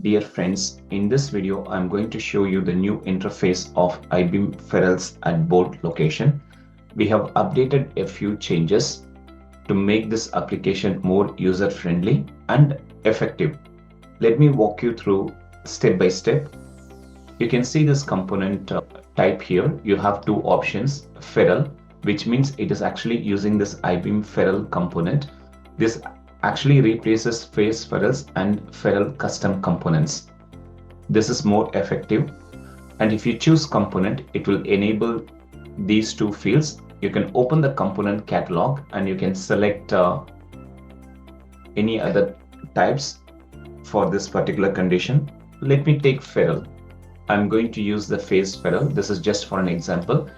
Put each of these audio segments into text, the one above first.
Dear friends, in this video, I'm going to show you the new interface of IBim Ferrules at board location. We have updated a few changes to make this application more user-friendly and effective. Let me walk you through step by step. You can see this component type here. You have two options, ferrule, which means it is actually using this IBim ferrule component. This actually replaces face ferrules and ferrule custom components. This is more effective. And if you choose component, it will enable these two fields. You can open the component catalog and you can select any other types for this particular condition. Let me take ferrule. I'm going to use the face ferrule. This is just for an example.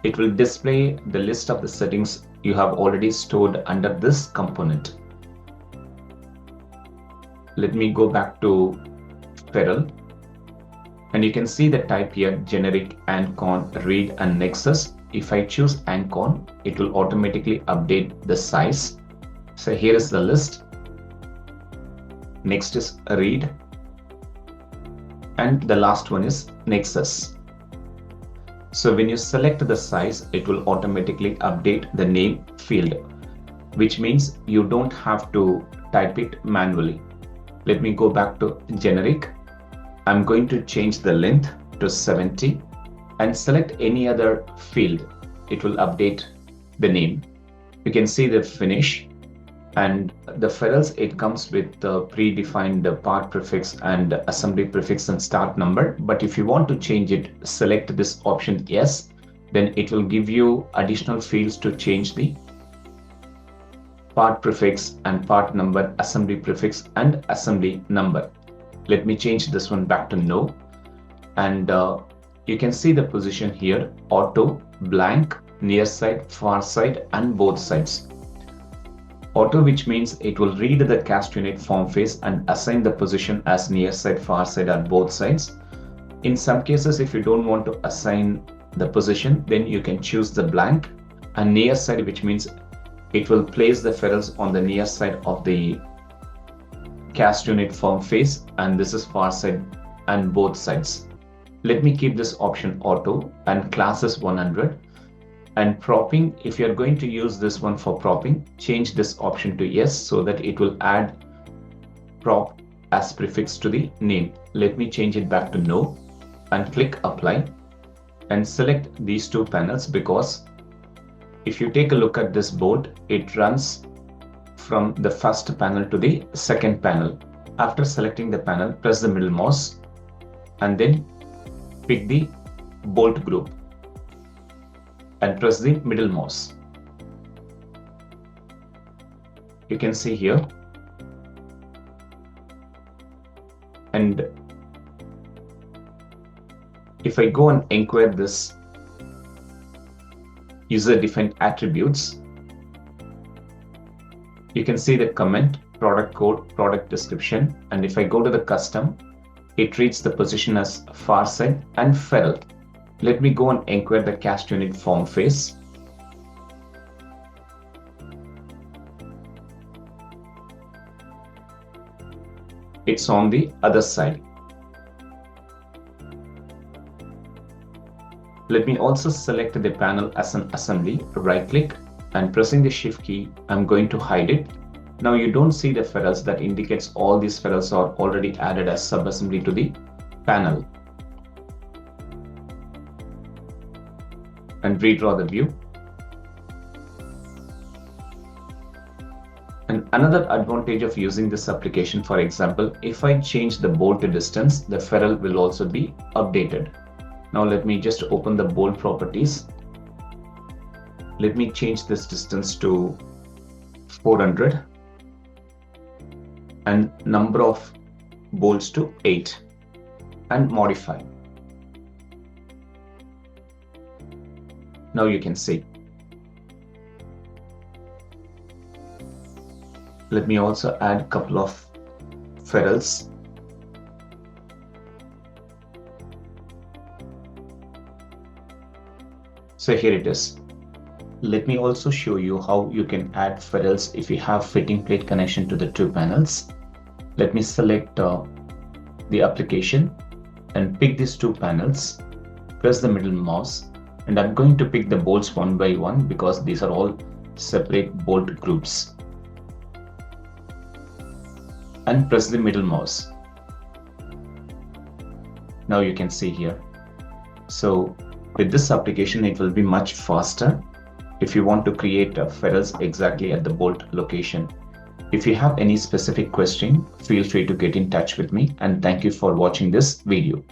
It will display the list of the settings you have already stored under this component. Let me go back to ferrule, and you can see the type here, generic, ancon, read, and nexus. If I choose ancon, it will automatically update the size. So here is the list. Next is read, and the last one is nexus. So when you select the size, it will automatically update the name field, which means you don't have to type it manually. Let me go back to generic. I'm going to change the length to 70 and select any other field. It will update the name. You can see the finish, and the ferrules, it comes with the predefined part prefix and assembly prefix and start number. But if you want to change it, select this option yes, then it will give you additional fields to change the part prefix and part number, assembly prefix and assembly number. Let me change this one back to no. And you can see the position here, auto, blank, near side, far side, and both sides. Auto, which means it will read the cast unit form face and assign the position as near side, far side, or both sides. In some cases, if you don't want to assign the position, then you can choose the blank. And near side, which means it will place the ferrules on the near side of the cast unit form face, and this is far side and both sides. Let me keep this option auto, and class is 100. And propping, if you're going to use this one for propping, change this option to yes, so that it will add prop as prefix to the name. Let me change it back to no and click apply and select these two panels, because if you take a look at this board, it runs from the first panel to the second panel. After selecting the panel, press the middle mouse and then pick the bolt group and press the middle mouse. You can see here, and if I go and inquire this user-defined attributes, you can see the comment, product code, product description, and if I go to the custom, it reads the position as far side and ferrule. Let me go and inquire the cast unit form face. It's on the other side. Let me also select the panel as an assembly, right click, and pressing the shift key, I'm going to hide it. Now you don't see the ferrules. That indicates all these ferrules are already added as sub-assembly to the panel. And redraw the view. And another advantage of using this application, for example, if I change the bolt distance, the ferrule will also be updated. Now let me just open the bolt properties. Let me change this distance to 400 and number of bolts to 8 and modify. Now you can see. Let me also add a couple of ferrules. So here it is. Let me also show you how you can add ferrules if you have fitting plate connection to the two panels. Let me select the application and pick these two panels, press the middle mouse, and I'm going to pick the bolts one by one because these are all separate bolt groups, and press the middle mouse. Now you can see here. So with this application, it will be much faster if you want to create ferrules exactly at the bolt location. If you have any specific question, feel free to get in touch with me, and thank you for watching this video.